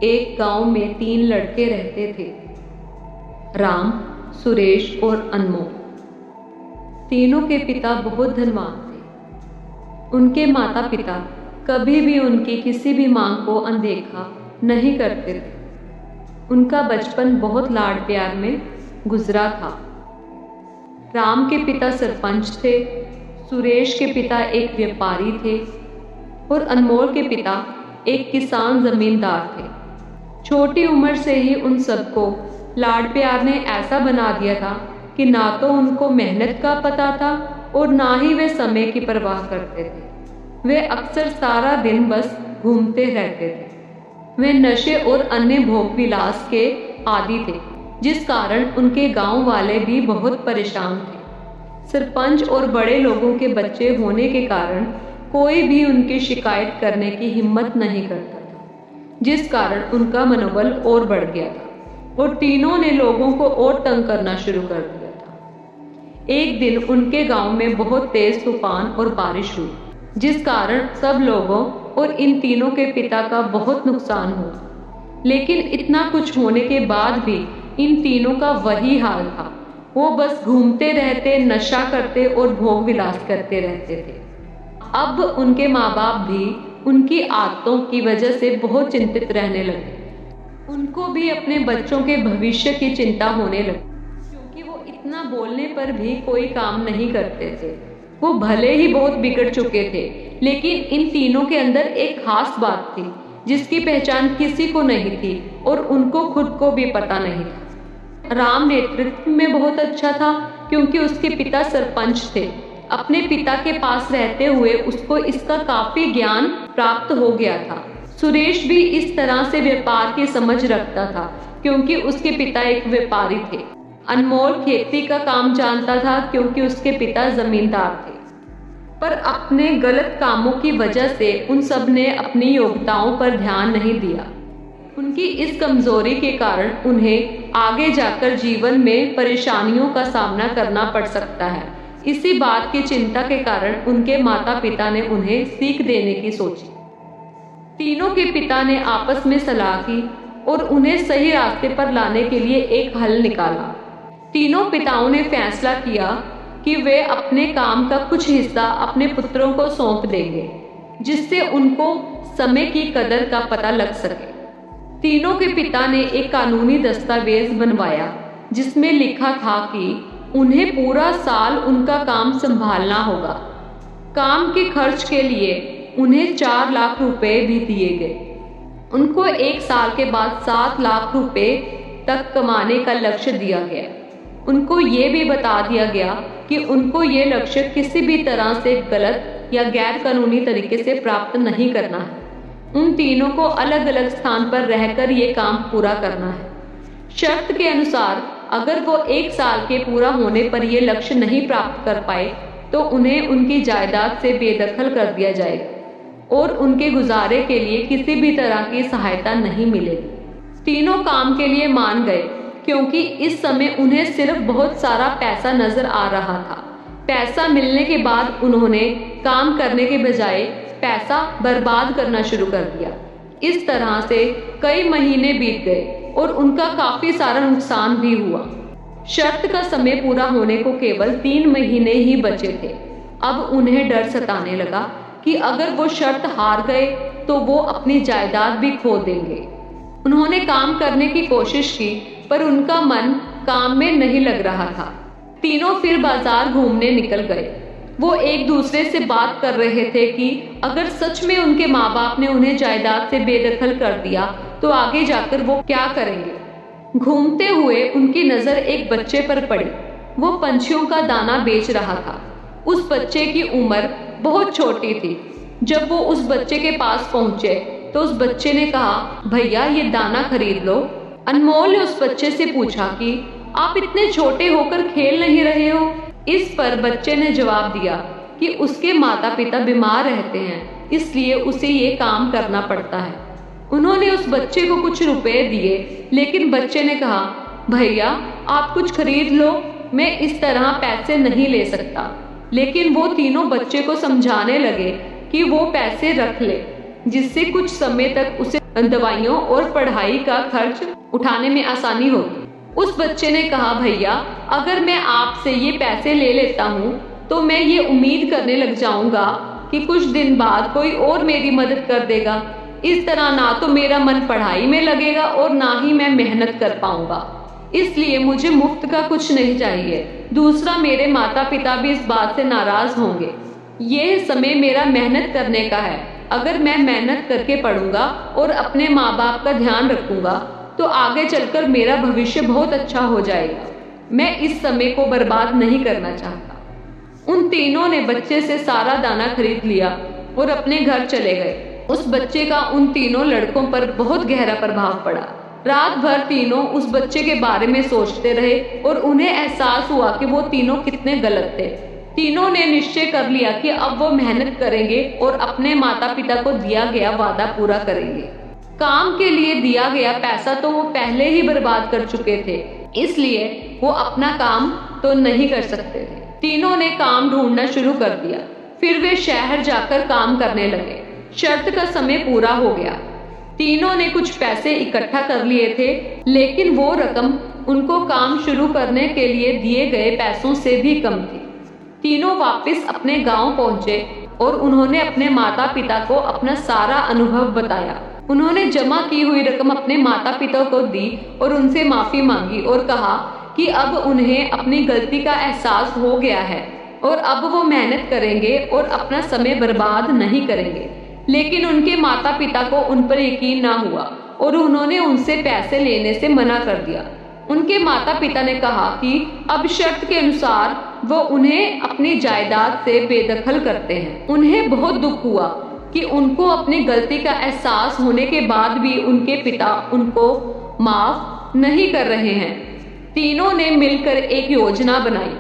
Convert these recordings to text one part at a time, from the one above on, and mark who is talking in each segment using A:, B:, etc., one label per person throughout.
A: एक गांव में 3 लड़के रहते थे, राम, सुरेश और अनमोल। तीनों के पिता बहुत धनवान थे। उनके माता पिता कभी भी उनकी किसी भी मांग को अनदेखा नहीं करते थे। उनका बचपन बहुत लाड़ प्यार में गुजरा था। राम के पिता सरपंच थे, सुरेश के पिता एक व्यापारी थे और अनमोल के पिता एक किसान जमींदार थे। छोटी उम्र से ही उन सबको लाड़ प्यार ने ऐसा बना दिया था कि ना तो उनको मेहनत का पता था और ना ही वे समय की परवाह करते थे। वे अक्सर सारा दिन बस घूमते रहते थे। वे नशे और अन्य भोग विलास के आदी थे, जिस कारण उनके गांव वाले भी बहुत परेशान थे। सरपंच और बड़े लोगों के बच्चे होने के कारण कोई भी उनकी शिकायत करने की हिम्मत नहीं करता था, जिस कारण उनका मनोबल और बढ़ गया था और तीनों ने लोगों को और तंग करना शुरू कर दिया था। एक दिन उनके गांव में बहुत तेज तूफान और बारिश हुई, जिस कारण सब लोगों और इन तीनों के पिता का बहुत नुकसान हुआ। लेकिन इतना कुछ होने के बाद भी इन तीनों का वही हाल था। वो बस घूमते रहते, नशा करते और भोग विलास करते रहते थे। अब उनके माँ बाप भी उनकी आदतों की वजह से बहुत चिंतित रहने लगे। उनको भी अपने बच्चों के भविष्य की चिंता होने लगी, क्योंकि वो इतना बोलने पर भी कोई काम नहीं करते थे। वो भले ही बहुत बिगड़ चुके थे, लेकिन इन तीनों के अंदर एक खास बात थी जिसकी पहचान किसी को नहीं थी और उनको खुद को भी पता नहीं था। राम नेतृत्व में बहुत अच्छा था, क्योंकि उसके पिता सरपंच थे। अपने पिता के पास रहते हुए उसको इसका काफी ज्ञान प्राप्त हो गया था। सुरेश भी इस तरह से व्यापार की समझ रखता था, क्योंकि उसके पिता एक व्यापारी थे। अनमोल खेती का काम जानता था, क्योंकि उसके पिता जमींदार थे। पर अपने गलत कामों की वजह से उन सब ने अपनी योग्यताओं पर ध्यान नहीं दिया। उनकी इस कमजोरी के कारण उन्हें आगे जाकर जीवन में परेशानियों का सामना करना पड़ सकता है। इसी बात की चिंता के कारण उनके माता पिता ने उन्हें सीख देने की सोची। तीनों के पिता ने आपस में सलाह की और उन्हें सही रास्ते पर लाने के लिए एक हल निकाला। तीनों पिताओं ने फैसला किया कि वे अपने काम का कुछ हिस्सा अपने पुत्रों को सौंप देंगे, जिससे उनको समय की कदर का पता लग सके। तीनों के पिता ने एक कानूनी दस्तावेज बनवाया, जिसमें लिखा था कि उन्हें पूरा साल उनका काम संभालना होगा। काम के खर्च के लिए उन्हें 4 लाख रुपए भी दिए गए। उनको 1 साल के बाद 7 लाख रुपए तक कमाने का लक्ष्य दिया गया। उनको ये भी बता दिया गया कि उनको ये लक्ष्य किसी भी तरह से गलत या गैर कानूनी तरीके से प्राप्त नहीं करना है। उन तीनों को अलग अलग स्थान पर रहकर ये काम पूरा करना है। शर्त के अनुसार अगर वो 1 साल के पूरा होने पर ये लक्ष्य नहीं प्राप्त कर पाए तो उन्हें उनकी जायदाद से बेदखल कर दिया जाएगा और उनके गुजारे के लिए किसी भी तरह की सहायता नहीं मिलेगी। तीनों काम के लिए मान गए, क्योंकि इस समय उन्हें सिर्फ बहुत सारा पैसा नजर आ रहा था। पैसा मिलने के बाद उन्होंने काम करने के बजाय पैसा बर्बाद करना शुरू कर दिया। इस तरह से कई महीने बीत गए और उनका काफी सारा नुकसान भी हुआ। शर्त का समय पूरा होने को केवल 3 महीने ही बचे थे। अब उन्हें डर सताने लगा कि अगर वो शर्त हार गए तो वो अपनी जायदाद भी खो देंगे। उन्होंने काम करने की कोशिश की, पर उनका मन काम में नहीं लग रहा था। तीनों फिर बाजार घूमने निकल गए। वो एक दूसरे से बात कर रहे थे कि अगर सच में उनके माँ बाप ने उन्हें जायदाद से बेदखल कर दिया तो आगे जाकर वो क्या करेंगे। घूमते हुए उनकी नजर एक बच्चे पर पड़ी। वो पंछियों का दाना बेच रहा था। उस बच्चे की उम्र बहुत छोटी थी। जब वो उस बच्चे के पास पहुंचे तो उस बच्चे ने कहा, भैया ये दाना खरीद लो। अनमोल ने उस बच्चे से पूछा कि आप इतने छोटे होकर खेल नहीं रहे हो। इस पर बच्चे ने जवाब दिया कि उसके माता पिता बीमार रहते हैं, इसलिए उसे ये काम करना पड़ता है। उन्होंने उस बच्चे को कुछ रुपए दिए, लेकिन बच्चे ने कहा, भैया आप कुछ खरीद लो, मैं इस तरह पैसे नहीं ले सकता। लेकिन वो तीनों बच्चे को समझाने लगे कि वो पैसे रख ले, जिससे कुछ समय तक उसे दवाइयों और पढ़ाई का खर्च उठाने में आसानी होगी। उस बच्चे ने कहा, भैया अगर मैं आपसे ये पैसे ले लेता हूँ तो मैं ये उम्मीद करने लग जाऊंगा कि कुछ दिन बाद कोई और मेरी मदद कर देगा। इस तरह ना तो मेरा मन पढ़ाई में लगेगा और ना ही मैं मेहनत कर पाऊंगा। इसलिए मुझे मुफ्त का कुछ नहीं चाहिए। दूसरा, मेरे माता पिता भी इस बात से नाराज होंगे। यह समय मेरा मेहनत करने का है। अगर मैं मेहनत करके पढ़ूंगा और अपने माँ बाप का ध्यान रखूंगा तो आगे चलकर मेरा भविष्य बहुत अच्छा हो जाएगा। मैं इस समय को बर्बाद नहीं करना चाहता। उन तीनों ने बच्चे से सारा दाना खरीद लिया और अपने घर चले गए। उस बच्चे का उन तीनों लड़कों पर बहुत गहरा प्रभाव पड़ा। रात भर तीनों उस बच्चे के बारे में सोचते रहे और उन्हें एहसास हुआ कि वो तीनों कितने गलत थे। तीनों ने निश्चय कर लिया कि अब वो मेहनत करेंगे और अपने माता पिता को दिया गया वादा पूरा करेंगे। काम के लिए दिया गया पैसा तो वो पहले ही बर्बाद कर चुके थे, इसलिए वो अपना काम तो नहीं कर सकते थे। तीनों ने काम ढूंढना शुरू कर दिया। फिर वे शहर जाकर काम करने लगे। शर्त का समय पूरा हो गया। तीनों ने कुछ पैसे इकट्ठा कर लिए थे, लेकिन वो रकम उनको काम शुरू करने के लिए दिए गए पैसों से भी कम थी। तीनों वापस अपने गांव पहुंचे और उन्होंने अपने माता पिता को अपना सारा अनुभव बताया। उन्होंने जमा की हुई रकम अपने माता पिता को दी और उनसे माफी मांगी और कहा कि अब उन्हें अपनी गलती का एहसास हो गया है और अब वो मेहनत करेंगे और अपना समय बर्बाद नहीं करेंगे। लेकिन उनके माता पिता को उन पर यकीन ना हुआ और उन्होंने उनसे पैसे लेने से मना कर दिया। उनके माता पिता ने कहा कि अब शर्त के अनुसार वो उन्हें अपनी जायदाद से बेदखल करते हैं। उन्हें बहुत दुख हुआ कि उनको अपनी गलती का एहसास होने के बाद भी उनके पिता उनको माफ नहीं कर रहे हैं। तीनों ने मिलकर एक योजना बनाई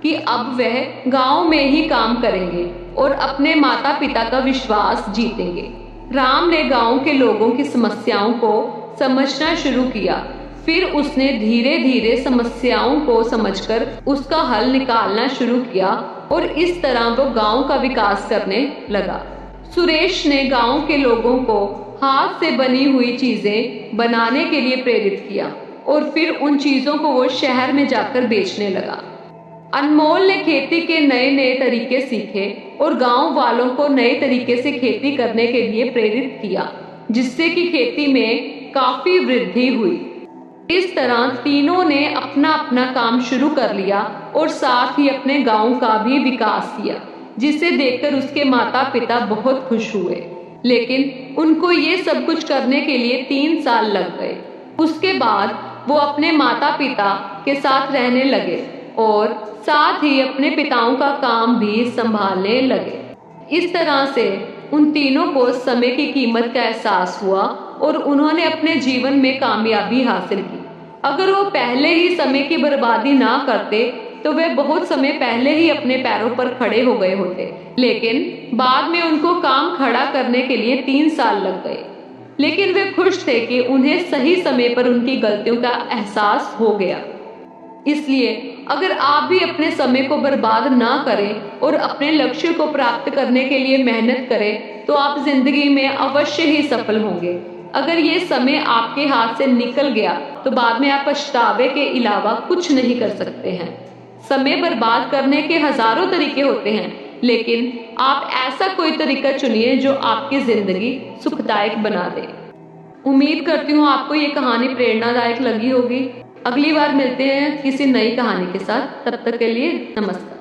A: कि अब वह गांव में ही काम करेंगे और अपने माता पिता का विश्वास जीतेंगे। राम ने गांव के लोगों की समस्याओं को समझना शुरू किया। फिर उसने धीरे धीरे समस्याओं को समझकर उसका हल निकालना शुरू किया और इस तरह वो गांव का विकास करने लगा। सुरेश ने गांव के लोगों को हाथ से बनी हुई चीजें बनाने के लिए प्रेरित किया और फिर उन चीजों को वो शहर में जाकर बेचने लगा। अनमोल ने खेती के नए नए तरीके सीखे और गांव वालों को नए तरीके से खेती करने के लिए प्रेरित किया, जिससे कि खेती में काफी वृद्धि हुई। इस तरह तीनों ने अपना अपना काम शुरू कर लिया और साथ ही अपने गांव का भी विकास किया, जिसे देखकर उसके माता पिता बहुत खुश हुए। लेकिन उनको ये सब कुछ करने के लिए 3 साल लग गए। उसके बाद वो अपने माता पिता के साथ रहने लगे और साथ ही अपने पिताओं का काम भी संभालने लगे। इस तरह से उन तीनों को समय की कीमत का एहसास हुआ और उन्होंने अपने जीवन में कामयाबी हासिल की। अगर वो पहले ही समय की बर्बादी ना करते तो वे बहुत समय पहले ही अपने पैरों पर खड़े हो गए होते, लेकिन बाद में उनको काम खड़ा करने के लिए 3 साल लग गए। लेकिन वे खुश थे कि उन्हें सही समय पर उनकी गलतियों का एहसास हो गया। इसलिए अगर आप भी अपने समय को बर्बाद ना करें और अपने लक्ष्य को प्राप्त करने के लिए मेहनत करें तो आप जिंदगी में अवश्य ही सफल होंगे। अगर ये समय आपके हाथ से निकल गया तो बाद में आप पछतावे के अलावा कुछ नहीं कर सकते हैं। समय बर्बाद करने के हजारों तरीके होते हैं, लेकिन आप ऐसा कोई तरीका चुनिए जो आपकी जिंदगी सुखदायक बना दे। उम्मीद करती हूँ आपको ये कहानी प्रेरणादायक लगी होगी। अगली बार मिलते हैं किसी नई कहानी के साथ। तब तक के लिए नमस्कार।